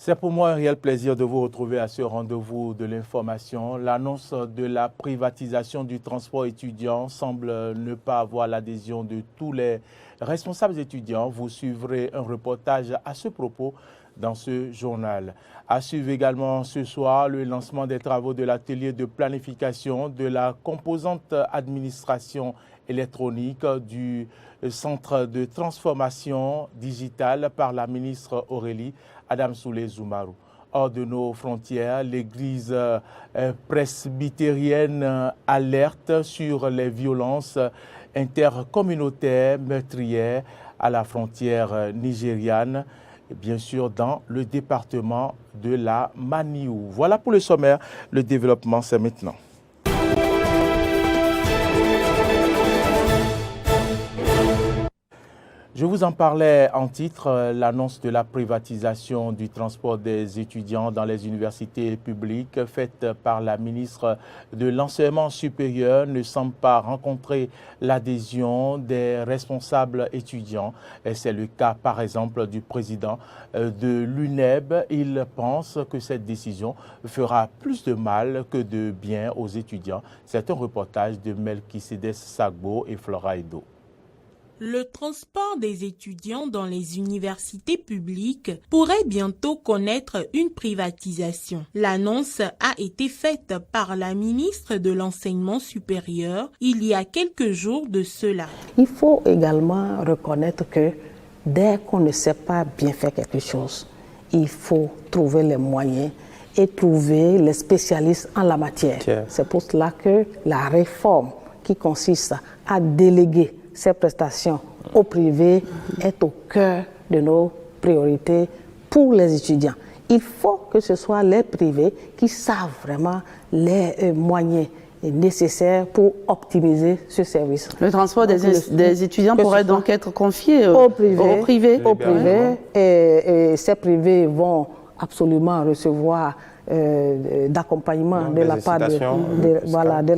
C'est pour moi un réel plaisir de vous retrouver à ce rendez-vous de l'information. L'annonce de la privatisation du transport étudiant semble ne pas avoir l'adhésion de tous les responsables étudiants. Vous suivrez un reportage à ce propos dans ce journal. À suivre également ce soir le lancement des travaux de l'atelier de planification de la composante administration électronique du centre de transformation digitale par la ministre Aurélie Adamsoulé-Zoumarou. Hors de nos frontières, l'église presbytérienne alerte sur les violences intercommunautaires meurtrières à la frontière nigériane, bien sûr dans le département de la Maniou. Voilà pour le sommaire, le développement c'est maintenant. Je vous en parlais en titre, l'annonce de la privatisation du transport des étudiants dans les universités publiques faite par la ministre de l'Enseignement supérieur ne semble pas rencontrer l'adhésion des responsables étudiants. C'est le cas par exemple du président de l'UNEB. Il pense que cette décision fera plus de mal que de bien aux étudiants. C'est un reportage de Melchisedès Sagbo et Flora Edo. Le transport des étudiants dans les universités publiques pourrait bientôt connaître une privatisation. L'annonce a été faite par la ministre de l'Enseignement supérieur il y a quelques jours de cela. Il faut également reconnaître que dès qu'on ne sait pas bien faire quelque chose, il faut trouver les moyens et trouver les spécialistes en la matière. C'est pour cela que la réforme qui consiste à déléguer ces prestations au privé est au cœur de nos priorités pour les étudiants. Il faut que ce soit les privés qui savent vraiment les moyens nécessaires pour optimiser ce service. Le transport des étudiants pourrait donc être confié au privé. Et ces privés vont absolument recevoir d'accompagnement de la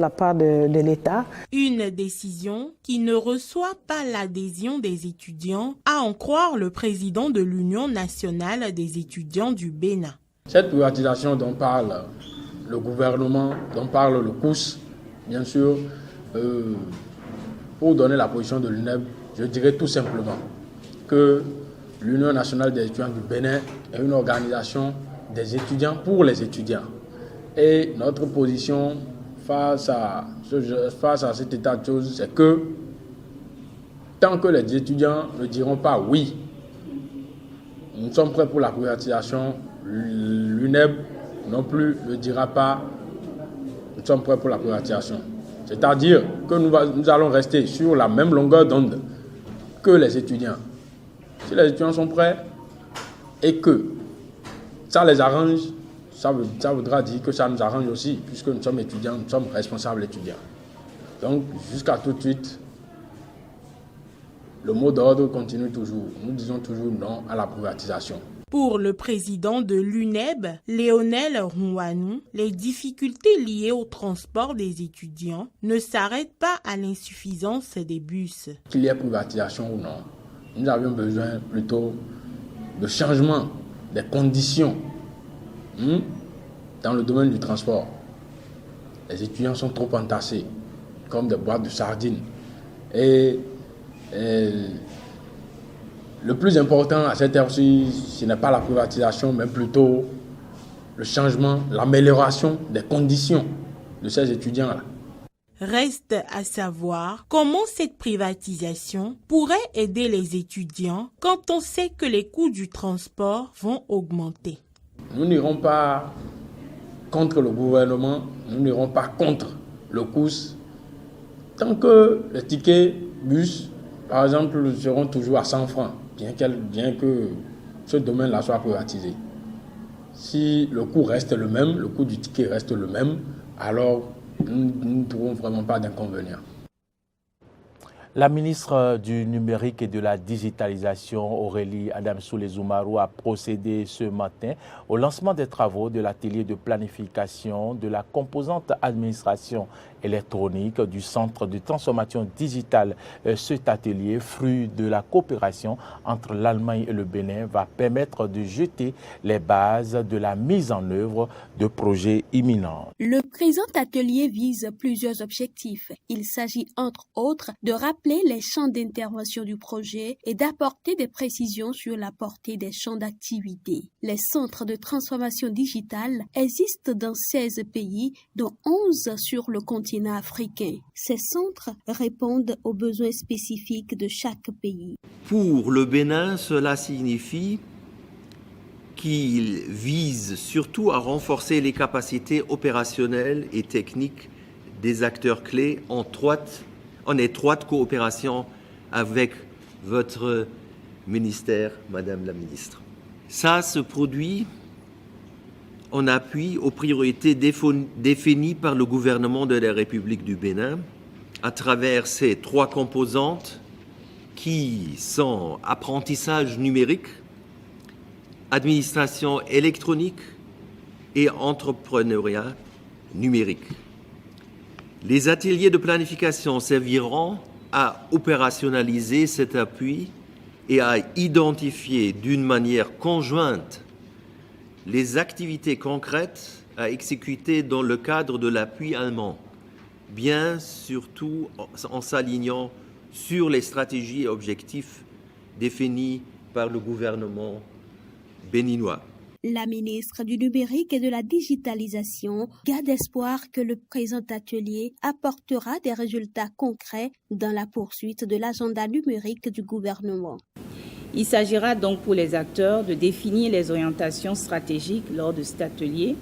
part de l'État. Une décision qui ne reçoit pas l'adhésion des étudiants, à en croire le président de l'Union nationale des étudiants du Bénin. Cette privatisation dont parle le gouvernement, dont parle le COUS, bien sûr, pour donner la position de l'UNEB, je dirais tout simplement que l'Union nationale des étudiants du Bénin est une organisation des étudiants pour les étudiants. Et notre position face à cet état de choses, c'est que tant que les étudiants ne diront pas oui, nous sommes prêts pour la privatisation, l'UNEB non plus ne dira pas nous sommes prêts pour la privatisation. C'est-à-dire que nous allons rester sur la même longueur d'onde que les étudiants. Si les étudiants sont prêts et que ça les arrange, ça voudra dire que ça nous arrange aussi, puisque nous sommes étudiants, nous sommes responsables étudiants. Donc, jusqu'à tout de suite, le mot d'ordre continue toujours. Nous disons toujours non à la privatisation. Pour le président de l'UNEB, Léonel Rouanou, les difficultés liées au transport des étudiants ne s'arrêtent pas à l'insuffisance des bus. Qu'il y ait privatisation ou non, nous avions besoin plutôt de changement des conditions dans le domaine du transport. Les étudiants sont trop entassés, comme des boîtes de sardines. Et le plus important à cette heure-ci, ce n'est pas la privatisation, mais plutôt le changement, l'amélioration des conditions de ces étudiants-là. Reste à savoir comment cette privatisation pourrait aider les étudiants quand on sait que les coûts du transport vont augmenter. Nous n'irons pas contre le gouvernement, nous n'irons pas contre le COUS. Tant que les tickets bus, par exemple, seront toujours à 100 francs, bien que ce domaine-là soit privatisé. Si le coût reste le même, le coût du ticket reste le même, alors nous ne trouvons vraiment pas d'inconvénient. La ministre du Numérique et de la Digitalisation, Aurélie Adamsoulé-Zoumarou, a procédé ce matin au lancement des travaux de l'atelier de planification de la composante administration électronique du Centre de transformation digitale. Cet atelier, fruit de la coopération entre l'Allemagne et le Bénin, va permettre de jeter les bases de la mise en œuvre de projets imminents. Le présent atelier vise plusieurs objectifs. Il s'agit entre autres de rappeler les champs d'intervention du projet et d'apporter des précisions sur la portée des champs d'activité. Les centres de transformation digitale existent dans 16 pays, dont 11 sur le continent africain. Ces centres répondent aux besoins spécifiques de chaque pays. Pour le Bénin, cela signifie qu'il vise surtout à renforcer les capacités opérationnelles et techniques des acteurs clés en étroite coopération avec votre ministère, Madame la Ministre. Ça se produit en appui aux priorités définies par le gouvernement de la République du Bénin à travers ces 3 composantes qui sont apprentissage numérique, administration électronique et entrepreneuriat numérique. Les ateliers de planification serviront à opérationnaliser cet appui et à identifier d'une manière conjointe les activités concrètes à exécuter dans le cadre de l'appui allemand, bien surtout en s'alignant sur les stratégies et objectifs définis par le gouvernement béninois. La ministre du Numérique et de la Digitalisation garde espoir que le présent atelier apportera des résultats concrets dans la poursuite de l'agenda numérique du gouvernement. Il s'agira donc pour les acteurs de définir les orientations stratégiques lors de cet atelier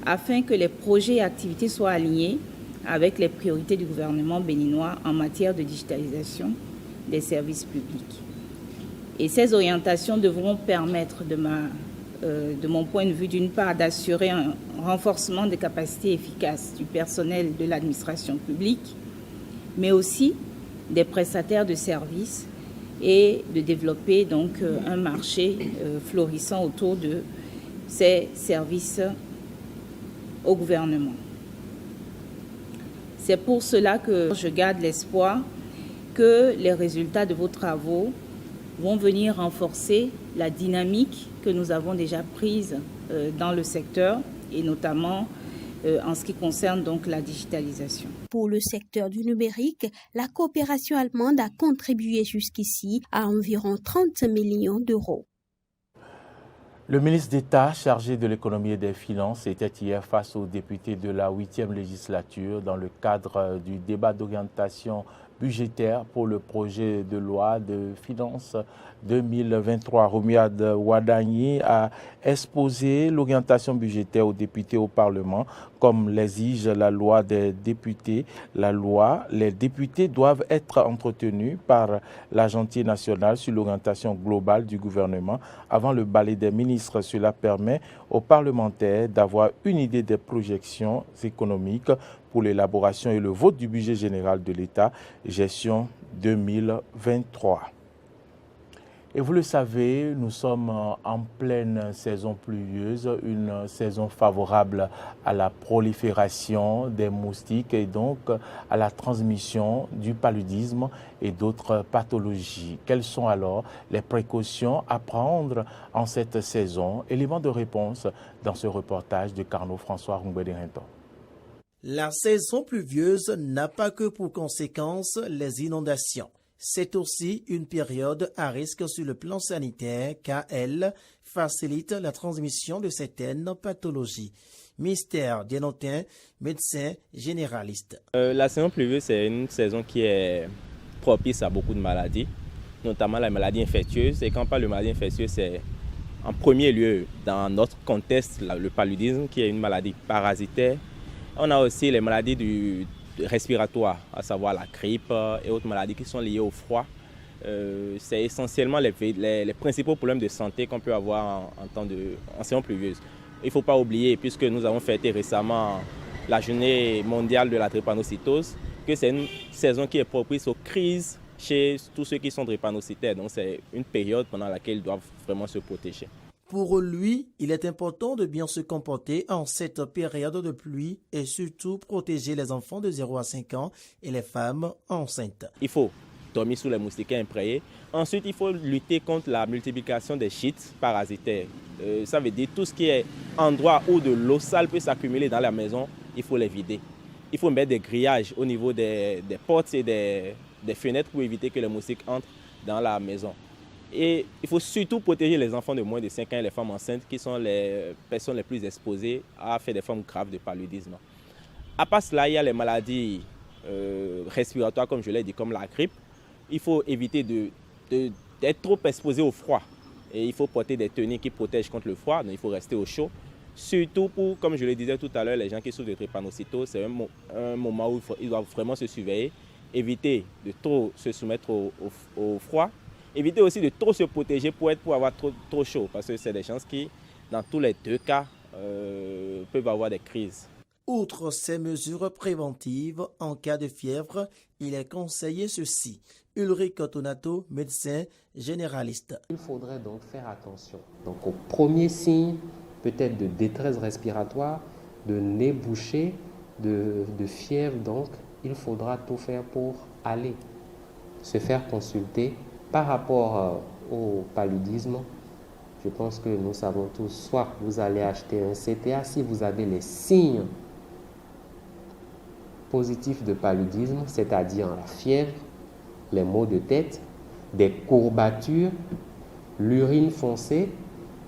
afin que les projets et activités soient alignés avec les priorités du gouvernement béninois en matière de digitalisation des services publics. Et ces orientations devront permettre de mon point de vue, d'une part, d'assurer un renforcement des capacités efficaces du personnel de l'administration publique, mais aussi des prestataires de services et de développer donc un marché florissant autour de ces services au gouvernement. C'est pour cela que je garde l'espoir que les résultats de vos travaux vont venir renforcer la dynamique que nous avons déjà prise dans le secteur et notamment en ce qui concerne donc la digitalisation. Pour le secteur du numérique, la coopération allemande a contribué jusqu'ici à environ 30 millions d'euros. Le ministre d'État chargé de l'économie et des finances était hier face aux députés de la 8e législature dans le cadre du débat d'orientation budgétaire pour le projet de loi de finances 2023. Romuald Wadagni a exposé l'orientation budgétaire aux députés au Parlement comme l'exige la loi des députés. Les députés doivent être entretenus par l'Agentier national sur l'orientation globale du gouvernement avant le balai des ministres. Cela permet aux parlementaires d'avoir une idée des projections économiques pour l'élaboration et le vote du budget général de l'État, gestion 2023. Et vous le savez, nous sommes en pleine saison pluvieuse, une saison favorable à la prolifération des moustiques et donc à la transmission du paludisme et d'autres pathologies. Quelles sont alors les précautions à prendre en cette saison? Élément de réponse dans ce reportage de Carnot François Rumbé-Renton. La saison pluvieuse n'a pas que pour conséquence les inondations. C'est aussi une période à risque sur le plan sanitaire car elle facilite la transmission de certaines pathologies. Mystère Dienotin, médecin généraliste. La saison pluvieuse, c'est une saison qui est propice à beaucoup de maladies, notamment la maladie infectieuse. Et quand on parle de maladie infectieuse, c'est en premier lieu, dans notre contexte, le paludisme, qui est une maladie parasitaire. On a aussi les maladies respiratoires, à savoir la grippe et autres maladies qui sont liées au froid. C'est essentiellement les principaux problèmes de santé qu'on peut avoir en saison pluvieuse. Il ne faut pas oublier, puisque nous avons fêté récemment la journée mondiale de la drépanocytose, que c'est une saison qui est propice aux crises chez tous ceux qui sont drépanocytaires. Donc c'est une période pendant laquelle ils doivent vraiment se protéger. Pour lui, il est important de bien se comporter en cette période de pluie et surtout protéger les enfants de 0 à 5 ans et les femmes enceintes. Il faut dormir sous les moustiquaires imprégnés. Ensuite, il faut lutter contre la multiplication des gîtes parasitaires. Ça veut dire tout ce qui est endroit où de l'eau sale peut s'accumuler dans la maison, il faut les vider. Il faut mettre des grillages au niveau des portes et des fenêtres pour éviter que les moustiques entrent dans la maison. Et il faut surtout protéger les enfants de moins de 5 ans et les femmes enceintes qui sont les personnes les plus exposées à faire des formes graves de paludisme. À part cela, il y a les maladies respiratoires, comme je l'ai dit, comme la grippe. Il faut éviter d'être trop exposé au froid. Et il faut porter des tenues qui protègent contre le froid, donc il faut rester au chaud. Surtout pour, comme je le disais tout à l'heure, les gens qui souffrent de drépanocytose, c'est un moment où ils doivent vraiment se surveiller, éviter de trop se soumettre au froid. Éviter aussi de trop se protéger pour avoir trop chaud, parce que c'est des chances qui, dans tous les deux cas, peuvent avoir des crises. Outre ces mesures préventives, en cas de fièvre, il est conseillé ceci. Ulrich Tonato, médecin généraliste. Il faudrait donc faire attention. Donc au premier signe, peut-être de détresse respiratoire, de nez bouché, de fièvre, donc il faudra tout faire pour aller se faire consulter. Par rapport au paludisme, je pense que nous savons tous, soit vous allez acheter un CTA si vous avez les signes positifs de paludisme, c'est-à-dire la fièvre, les maux de tête, des courbatures, l'urine foncée,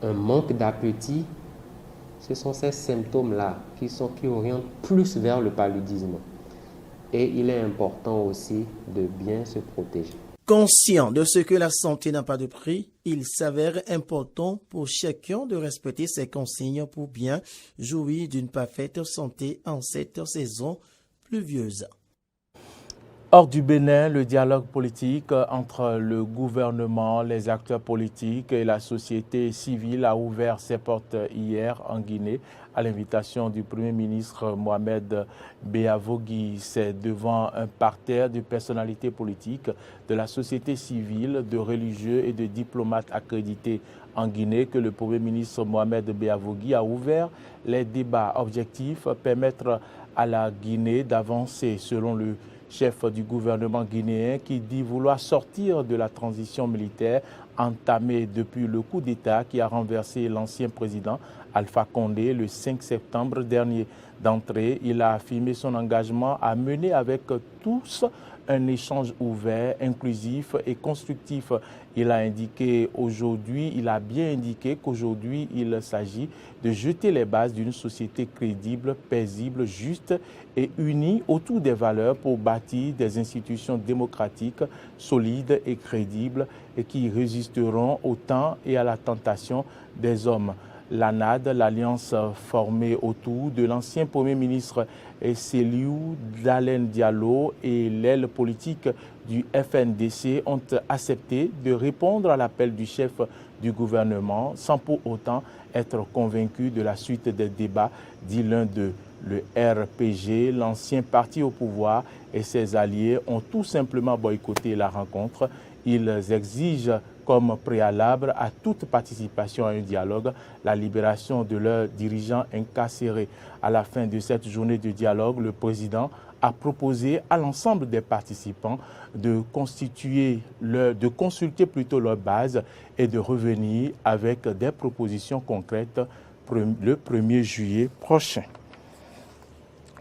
un manque d'appétit. Ce sont ces symptômes-là qui orientent plus vers le paludisme. Et il est important aussi de bien se protéger. Conscient de ce que la santé n'a pas de prix, il s'avère important pour chacun de respecter ces consignes pour bien jouir d'une parfaite santé en cette saison pluvieuse. Hors du Bénin, le dialogue politique entre le gouvernement, les acteurs politiques et la société civile a ouvert ses portes hier en Guinée à l'invitation du Premier ministre Mohamed Beavogui. C'est devant un parterre de personnalités politiques, de la société civile, de religieux et de diplomates accrédités en Guinée que le Premier ministre Mohamed Beavogui a ouvert les débats. Objectif, permettre à la Guinée d'avancer selon le chef du gouvernement guinéen qui dit vouloir sortir de la transition militaire entamée depuis le coup d'État qui a renversé l'ancien président Alpha Condé le 5 septembre dernier. D'entrée, il a affirmé son engagement à mener avec tous un échange ouvert, inclusif et constructif. Il a bien indiqué qu'aujourd'hui, il s'agit de jeter les bases d'une société crédible, paisible, juste et unie autour des valeurs pour bâtir des institutions démocratiques solides et crédibles et qui résisteront au temps et à la tentation des hommes. L'ANAD, l'alliance formée autour de l'ancien Premier ministre Cellou Dalein Diallo et l'aile politique du FNDC ont accepté de répondre à l'appel du chef du gouvernement sans pour autant être convaincus de la suite des débats, dit l'un d'eux. Le RPG, l'ancien parti au pouvoir et ses alliés ont tout simplement boycotté la rencontre. Ils exigent comme préalable à toute participation à un dialogue la libération de leurs dirigeants incarcérés. À la fin de cette journée de dialogue, le président a proposé à l'ensemble des participants de consulter leur base et de revenir avec des propositions concrètes le 1er juillet prochain.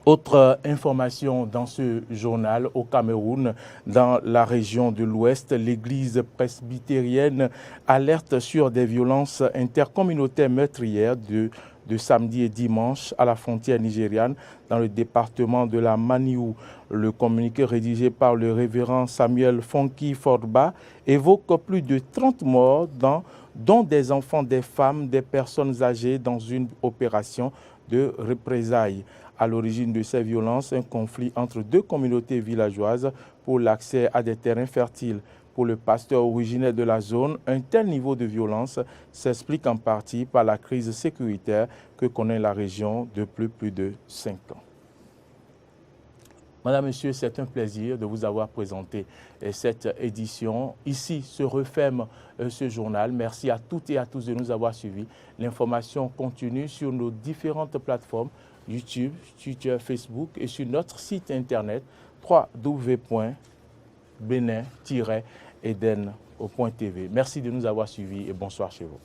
Autre information dans ce journal, au Cameroun, dans la région de l'Ouest, l'église presbytérienne alerte sur des violences intercommunautaires meurtrières de samedi et dimanche à la frontière nigériane dans le département de la Maniou. Le communiqué rédigé par le révérend Samuel Fonki Forba évoque plus de 30 morts dont des enfants, des femmes, des personnes âgées dans une opération de représailles. À l'origine de ces violences, un conflit entre deux communautés villageoises pour l'accès à des terrains fertiles. Pour le pasteur originaire de la zone, un tel niveau de violence s'explique en partie par la crise sécuritaire que connaît la région depuis plus de 5 ans. Madame, Monsieur, c'est un plaisir de vous avoir présenté cette édition. Ici se referme ce journal. Merci à toutes et à tous de nous avoir suivis. L'information continue sur nos différentes plateformes, YouTube, Twitter, Facebook et sur notre site internet www.benin-eden.tv. Merci de nous avoir suivis et bonsoir chez vous.